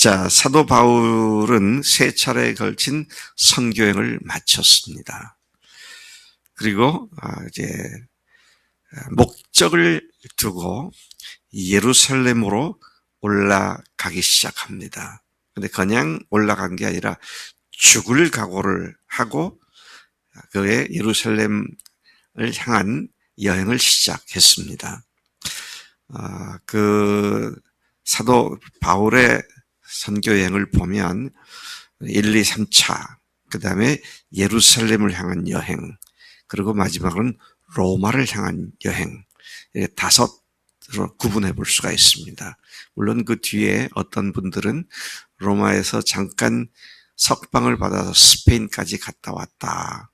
자, 사도 바울은 세 차례에 걸친 선교행을 마쳤습니다. 그리고 이제 목적을 두고 예루살렘으로 올라가기 시작합니다. 근데 그냥 올라간 게 아니라 죽을 각오를 하고 그의 예루살렘을 향한 여행을 시작했습니다. 그 사도 바울의 선교여행을 보면 1, 2, 3차, 그 다음에 예루살렘을 향한 여행, 그리고 마지막은 로마를 향한 여행, 이렇게 5으로 구분해 볼 수가 있습니다. 물론 그 뒤에 어떤 분들은 로마에서 잠깐 석방을 받아서 스페인까지 갔다 왔다,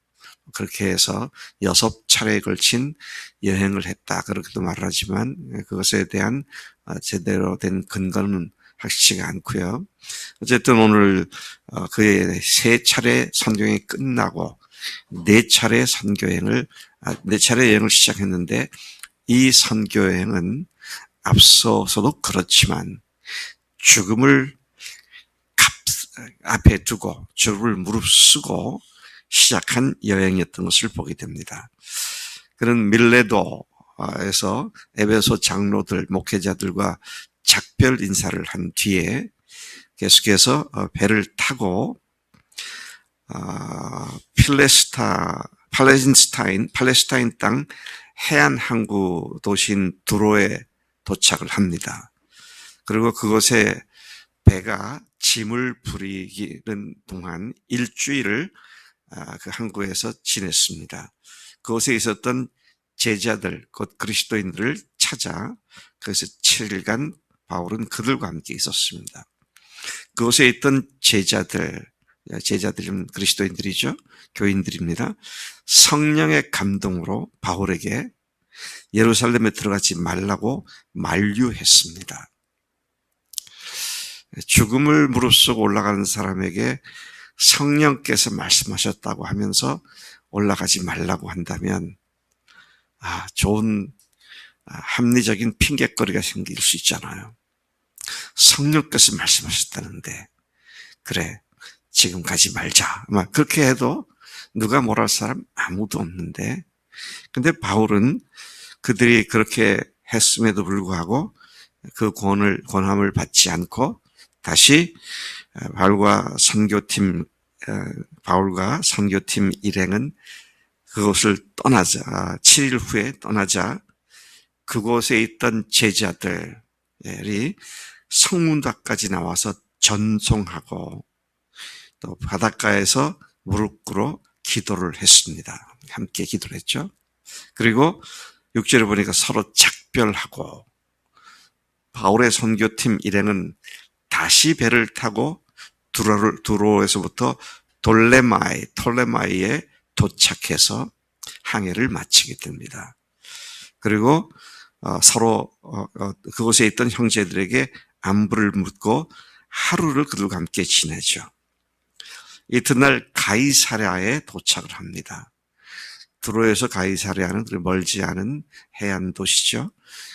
그렇게 해서 6차례에 걸친 여행을 했다, 그렇게도 말하지만 그것에 대한 제대로 된 근거는 확실치가 않고요. 어쨌든 오늘 그의 3차례 선교여행이 끝나고 4차례 선교여행을 4차례 여행을 시작했는데, 이 선교여행은 앞서서도 그렇지만 죽음을 앞에 두고 죽음을 무릅쓰고 시작한 여행이었던 것을 보게 됩니다. 그런 밀레도에서 에베소 장로들, 목회자들과 작별 인사를 한 뒤에 계속해서 배를 타고 팔레스타인 땅 해안 항구 도시인 두로에 도착을 합니다. 그리고 그곳에 배가 짐을 부리는 동안 일주일을 그 항구에서 지냈습니다. 그곳에 있었던 제자들, 곧 그리스도인들을 찾아 그래서 7일간 바울은 그들과 함께 있었습니다. 그곳에 있던 제자들은 그리스도인들이죠. 교인들입니다. 성령의 감동으로 바울에게 예루살렘에 들어가지 말라고 만류했습니다. 죽음을 무릅쓰고 올라가는 사람에게 성령께서 말씀하셨다고 하면서 올라가지 말라고 한다면 좋은 합리적인 핑곗거리가 생길 수 있잖아요. 성령께서 말씀하셨다는데 그래 지금 가지 말자, 그렇게 해도 누가 뭐라 할 사람 아무도 없는데, 근데 바울은 그들이 그렇게 했음에도 불구하고 그 권함을 받지 않고 다시 바울과 선교팀 일행은 그곳을 떠나자, 7일 후에 떠나자 그곳에 있던 제자들이 성문답까지 나와서 전송하고 또 바닷가에서 무릎 꿇어 기도를 했습니다. 함께 기도를 했죠. 그리고 6절에 보니까 서로 작별하고 바울의 선교팀 일행은 다시 배를 타고 두로에서부터 톨레마이에 도착해서 항해를 마치게 됩니다. 그리고 서로 그곳에 있던 형제들에게 안부를 묻고 하루를 그들과 함께 지내죠. 이튿날 가이사랴에 도착을 합니다. 두로에서 가이사랴는 멀지 않은 해안 도시죠.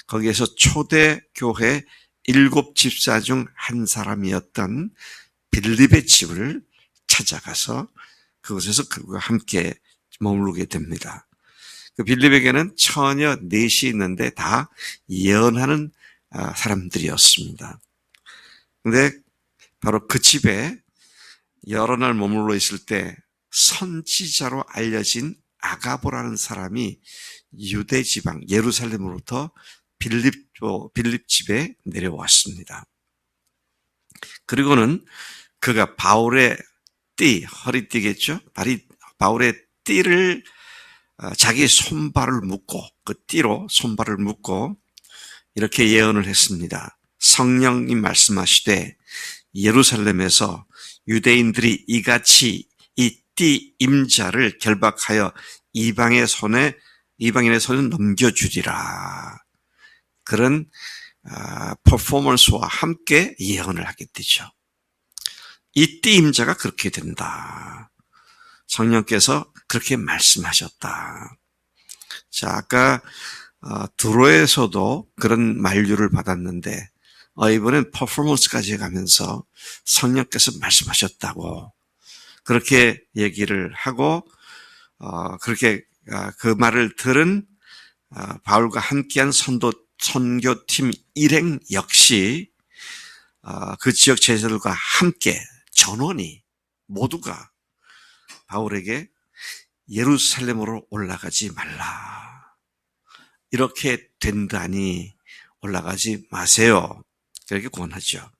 거기에서 초대 교회 7집사 중 한 사람이었던 빌립의 집을 찾아가서 그곳에서 그와 함께 머무르게 됩니다. 그 빌립에게는 처녀 4이 있는데 다 예언하는 사람들이었습니다. 근데 바로 그 집에 여러 날 머물러 있을 때 선지자로 알려진 아가보라는 사람이 유대 지방 예루살렘으로부터 빌립 집에 내려왔습니다. 그리고는 그가 바울의 허리띠겠죠? 바울의 띠를 자기 손발을 묶고, 그 띠로 손발을 묶고 이렇게 예언을 했습니다. 성령님 말씀하시되 예루살렘에서 유대인들이 이같이 이 띠 임자를 결박하여 이방인의 손에 넘겨주리라. 그런 퍼포먼스와 함께 예언을 하게 되죠. 이 띠 임자가 그렇게 된다. 성령께서 그렇게 말씀하셨다. 자, 아까 두로에서도 그런 만류를 받았는데 이번엔 퍼포먼스까지 해가면서 성령께서 말씀하셨다고 그렇게 얘기를 하고 그렇게 그 말을 들은 바울과 함께한 선교팀 일행 역시 그 지역 제자들과 함께 전원이 모두가 바울에게 예루살렘으로 올라가지 말라. 이렇게 된다니 올라가지 마세요. 그렇게 권하죠.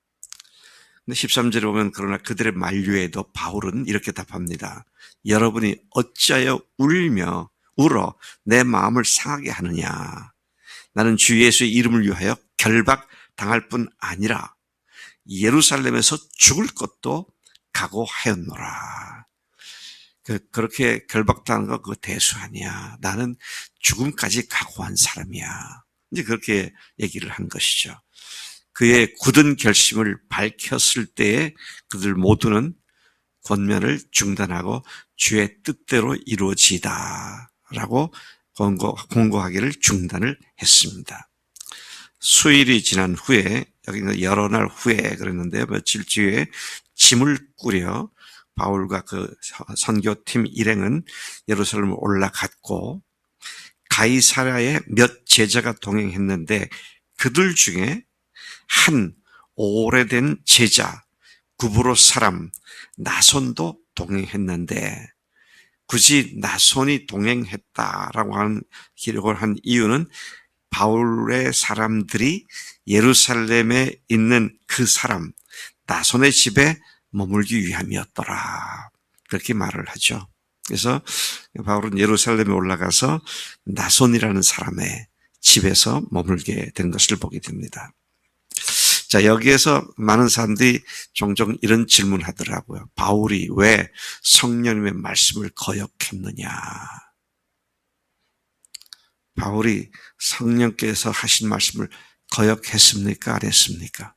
근데 13절에 보면 그러나 그들의 만류에도 바울은 이렇게 답합니다. 여러분이 어찌하여 울어 내 마음을 상하게 하느냐. 나는 주 예수의 이름을 위하여 결박당할 뿐 아니라 예루살렘에서 죽을 것도 각오하였노라. 그렇게 결박당한 거 그거 대수 아니야. 나는 죽음까지 각오한 사람이야. 이제 그렇게 얘기를 한 것이죠. 그의 굳은 결심을 밝혔을 때에 그들 모두는 권면을 중단하고 주의 뜻대로 이루어지다라고 공고하기를 중단을 했습니다. 수일이 지난 후에 여기는 여러 날 후에 그랬는데요. 며칠 뒤에 짐을 꾸려 바울과 그 선교팀 일행은 예루살렘에 올라갔고 가이사랴에 몇 제자가 동행했는데 그들 중에 한 오래된 제자 구브로 사람 나손도 동행했는데 굳이 나손이 동행했다라고 하는 기록을 한 이유는 바울의 사람들이 예루살렘에 있는 그 사람 나손의 집에 머물기 위함이었더라. 그렇게 말을 하죠. 그래서 바울은 예루살렘에 올라가서 나손이라는 사람의 집에서 머물게 된 것을 보게 됩니다. 자, 여기에서 많은 사람들이 종종 이런 질문을 하더라고요. 바울이 왜 성령님의 말씀을 거역했느냐? 바울이 성령께서 하신 말씀을 거역했습니까? 안 했습니까?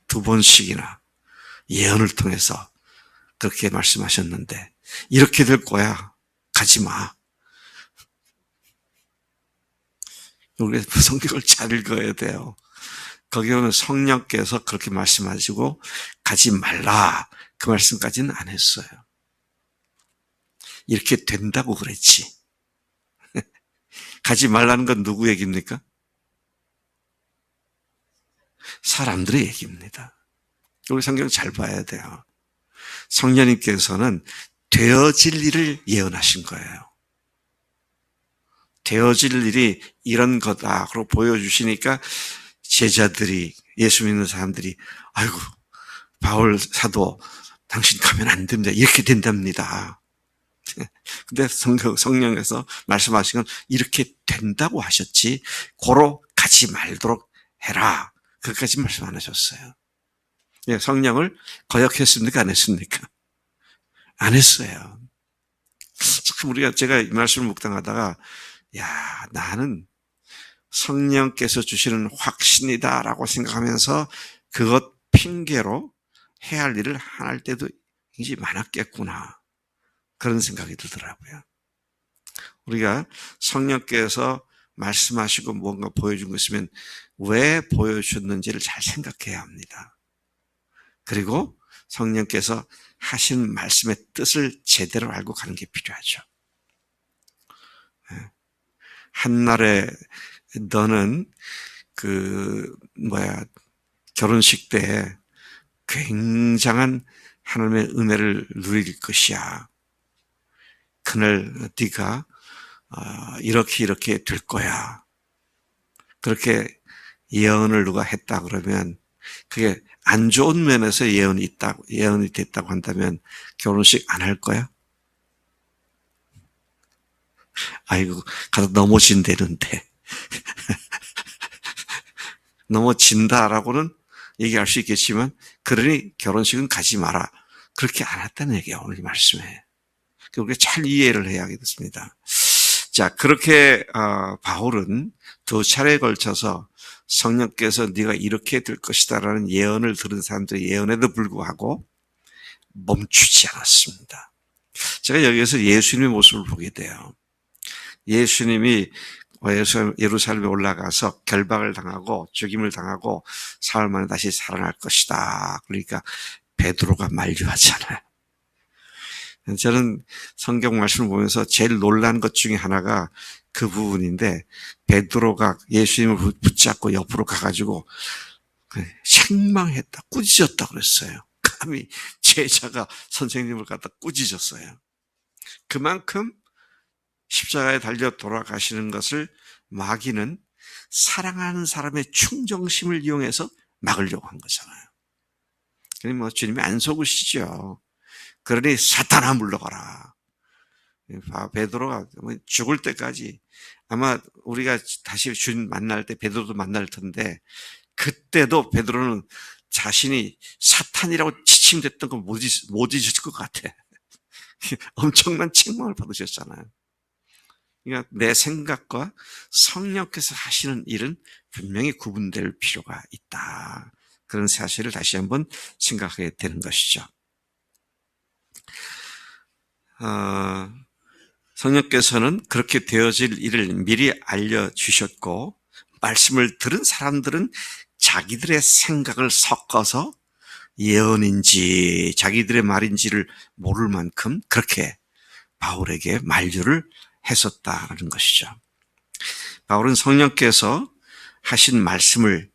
2번씩이나 예언을 통해서 그렇게 말씀하셨는데 이렇게 될 거야. 가지 마. 우리 성경을 잘 읽어야 돼요. 거기 보면 성령께서 그렇게 말씀하시고 가지 말라. 그 말씀까지는 안 했어요. 이렇게 된다고 그랬지. 가지 말라는 건 누구 얘기입니까? 사람들의 얘기입니다. 우리 성경 잘 봐야 돼요. 성령님께서는 되어질 일을 예언하신 거예요. 되어질 일이 이런 거다. 그러고 보여주시니까 제자들이, 예수 믿는 사람들이, 아이고, 바울 사도, 당신 가면 안 됩니다. 이렇게 된답니다. 근데 성령에서 말씀하신 건 이렇게 된다고 하셨지, 고로 가지 말도록 해라. 그것까지 말씀 안 하셨어요. 성령을 거역했습니까? 안 했습니까? 안 했어요. 참 제가 이 말씀을 묵상하다가 야, 나는 성령께서 주시는 확신이다라고 생각하면서 그것 핑계로 해야 할 일을 안 할 때도 굉장히 많았겠구나. 그런 생각이 들더라고요. 우리가 성령께서 말씀하시고 뭔가 보여준 것 있으면 왜 보여주셨는지를 잘 생각해야 합니다. 그리고 성령께서 하신 말씀의 뜻을 제대로 알고 가는 게 필요하죠. 한날에 너는 결혼식 때 굉장한 하나님의 은혜를 누릴 것이야. 그날 네가 이렇게 될 거야. 그렇게 예언을 누가 했다 그러면 그게 안 좋은 면에서 예언이 됐다고 한다면 결혼식 안 할 거야? 아이고, 가다 넘어진다는데. 넘어진다라고는 얘기할 수 있겠지만, 그러니 결혼식은 가지 마라. 그렇게 안 했다는 얘기야, 오늘 이 말씀에. 우리가 잘 이해를 해야 하겠습니다. 자, 그렇게 바울은 2차례에 걸쳐서 성령께서 네가 이렇게 될 것이다라는 예언을 들은 사람들의 예언에도 불구하고 멈추지 않았습니다. 제가 여기에서 예수님의 모습을 보게 돼요. 예수님이 예루살렘에 올라가서 결박을 당하고 죽임을 당하고 사흘 만에 다시 살아날 것이다. 그러니까 베드로가 만류하잖아요. 저는 성경 말씀을 보면서 제일 놀란 것 중에 하나가 그 부분인데, 베드로가 예수님을 붙잡고 옆으로 가가지고 책망했다, 꾸짖었다 그랬어요. 감히 제자가 선생님을 갖다 꾸짖었어요. 그만큼 십자가에 달려 돌아가시는 것을 마귀는 사랑하는 사람의 충정심을 이용해서 막으려고 한 거잖아요. 그러니 뭐 주님이 안 속으시죠. 그러니 사탄아 물러가라. 베드로가 죽을 때까지, 아마 우리가 다시 주님 만날 때 베드로도 만날 텐데, 그때도 베드로는 자신이 사탄이라고 지칭됐던 걸 못 잊을 것 같아. 엄청난 책망을 받으셨잖아요. 그러니까 내 생각과 성령께서 하시는 일은 분명히 구분될 필요가 있다. 그런 사실을 다시 한번 생각하게 되는 것이죠. 성령께서는 그렇게 되어질 일을 미리 알려주셨고, 말씀을 들은 사람들은 자기들의 생각을 섞어서 예언인지 자기들의 말인지를 모를 만큼 그렇게 바울에게 만류를 했었다는 것이죠. 바울은 성령께서 하신 말씀을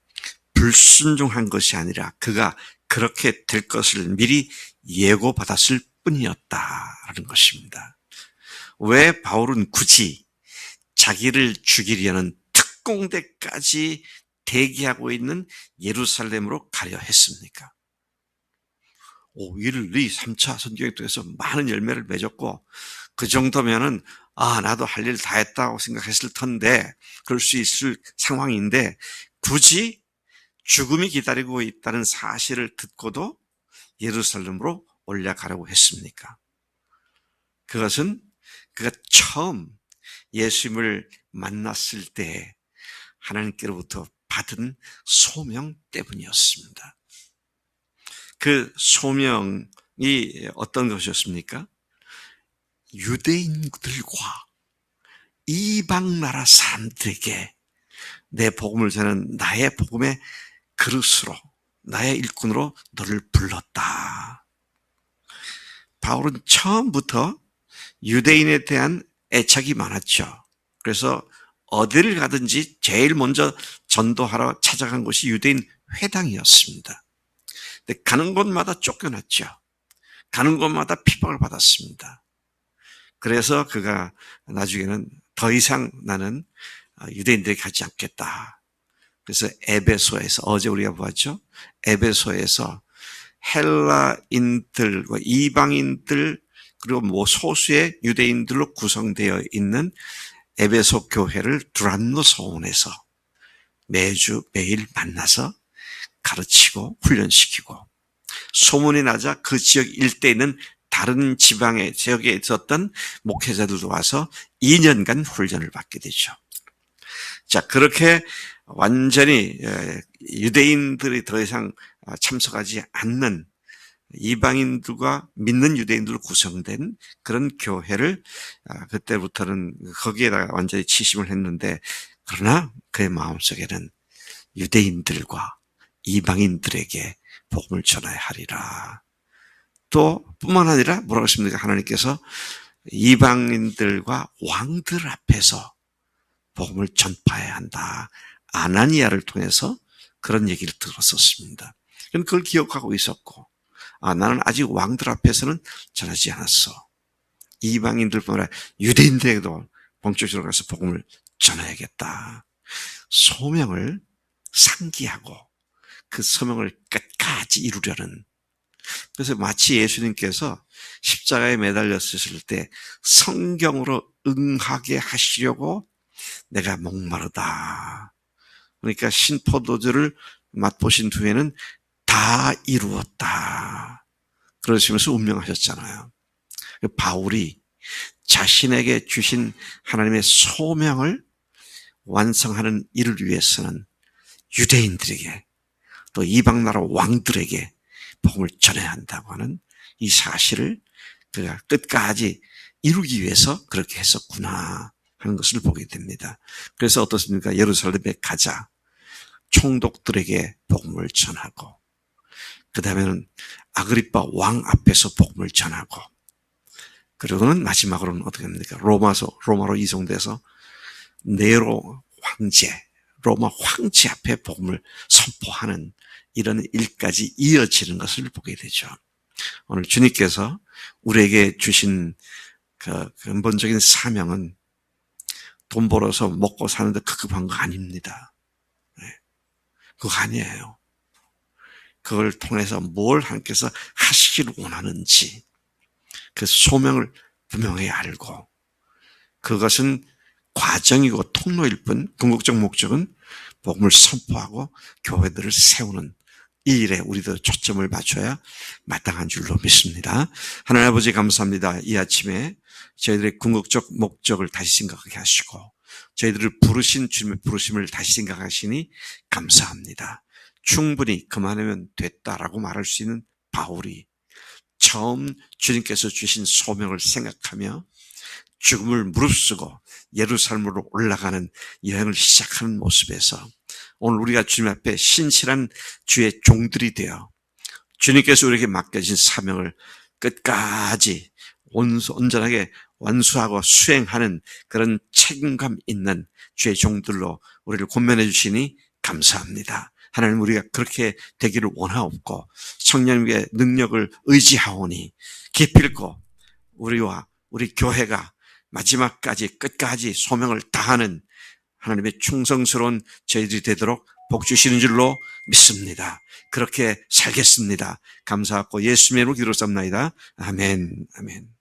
불순종한 것이 아니라 그가 그렇게 될 것을 미리 예고받았을 뿐이었다는 것입니다. 왜 바울은 굳이 자기를 죽이려는 특공대까지 대기하고 있는 예루살렘으로 가려 했습니까? 1, 2, 3차 선교행도에서 많은 열매를 맺었고, 그 정도면은 나도 할 일 다 했다고 생각했을 텐데, 그럴 수 있을 상황인데, 굳이 죽음이 기다리고 있다는 사실을 듣고도 예루살렘으로 올라가려고 했습니까? 그것은 그가 처음 예수님을 만났을 때 하나님께로부터 받은 소명 때문이었습니다. 그 소명이 어떤 것이었습니까? 유대인들과 이방 나라 사람들에게 내 복음을 전하는 나의 복음의 그릇으로, 나의 일꾼으로 너를 불렀다. 바울은 처음부터 유대인에 대한 애착이 많았죠. 그래서 어디를 가든지 제일 먼저 전도하러 찾아간 곳이 유대인 회당이었습니다. 근데 가는 곳마다 쫓겨났죠. 가는 곳마다 핍박을 받았습니다. 그래서 그가 나중에는 더 이상 나는 유대인들에게 가지 않겠다. 그래서 에베소에서, 어제 우리가 보았죠. 에베소에서 헬라인들과 이방인들 그리고 소수의 유대인들로 구성되어 있는 에베소 교회를 두란노 소원에서 매일 만나서 가르치고 훈련시키고, 소문이 나자 그 지역 일대에 있는 다른 지방의 지역에 있었던 목회자들도 와서 2년간 훈련을 받게 되죠. 자, 그렇게 완전히 유대인들이 더 이상 참석하지 않는 이방인들과 믿는 유대인들로 구성된 그런 교회를 그때부터는 거기에다가 완전히 치심을 했는데, 그러나 그의 마음속에는 유대인들과 이방인들에게 복음을 전해야 하리라. 또 뿐만 아니라 뭐라고 했습니까? 하나님께서 이방인들과 왕들 앞에서 복음을 전파해야 한다. 아나니아를 통해서 그런 얘기를 들었었습니다. 그걸 기억하고 있었고, 나는 아직 왕들 앞에서는 전하지 않았어. 이방인들뿐만 아니라 유대인들에게도 본격적으로 가서 복음을 전해야겠다. 소명을 상기하고 그 소명을 끝까지 이루려는, 그래서 마치 예수님께서 십자가에 매달렸을 때 성경으로 응하게 하시려고 내가 목마르다. 그러니까 신포도주를 맛보신 후에는 다 이루었다. 그러시면서 운명하셨잖아요. 바울이 자신에게 주신 하나님의 소명을 완성하는 일을 위해서는 유대인들에게 또 이방 나라 왕들에게 복음을 전해야 한다고 하는 이 사실을 그가 끝까지 이루기 위해서 그렇게 했었구나. 하는 것을 보게 됩니다. 그래서 어떻습니까? 예루살렘에 가자. 총독들에게 복음을 전하고, 그 다음에는 아그리빠 왕 앞에서 복음을 전하고, 그리고는 마지막으로는 어떻게 합니까? 로마로 이송돼서 네로 황제, 로마 황제 앞에 복음을 선포하는 이런 일까지 이어지는 것을 보게 되죠. 오늘 주님께서 우리에게 주신 그 근본적인 사명은 돈 벌어서 먹고 사는데 급급한 거 아닙니다. 그거 아니에요. 그걸 통해서 뭘 하나님께서 하시기를 원하는지 그 소명을 분명히 알고, 그것은 과정이고 통로일 뿐 궁극적 목적은 복음을 선포하고 교회들을 세우는 이 일에 우리도 초점을 맞춰야 마땅한 줄로 믿습니다. 하나님 아버지 감사합니다. 이 아침에 저희들의 궁극적 목적을 다시 생각하게 하시고 저희들을 부르신 주님의 부르심을 다시 생각하시니 감사합니다. 충분히 그만하면 됐다라고 말할 수 있는 바울이 처음 주님께서 주신 소명을 생각하며 죽음을 무릅쓰고 예루살렘으로 올라가는 여행을 시작하는 모습에서 오늘 우리가 주님 앞에 신실한 주의 종들이 되어 주님께서 우리에게 맡겨진 사명을 끝까지 온전하게 완수하고 수행하는 그런 책임감 있는 주의 종들로 우리를 권면해 주시니 감사합니다. 하나님, 우리가 그렇게 되기를 원하옵고 성령님의 능력을 의지하오니 기필코 우리와 우리 교회가 마지막까지 끝까지 소명을 다하는 하나님의 충성스러운 저희들이 되도록 복 주시는 줄로 믿습니다. 그렇게 살겠습니다. 감사하고 예수님의 이름으로 기도했습니다. 아멘. 아멘.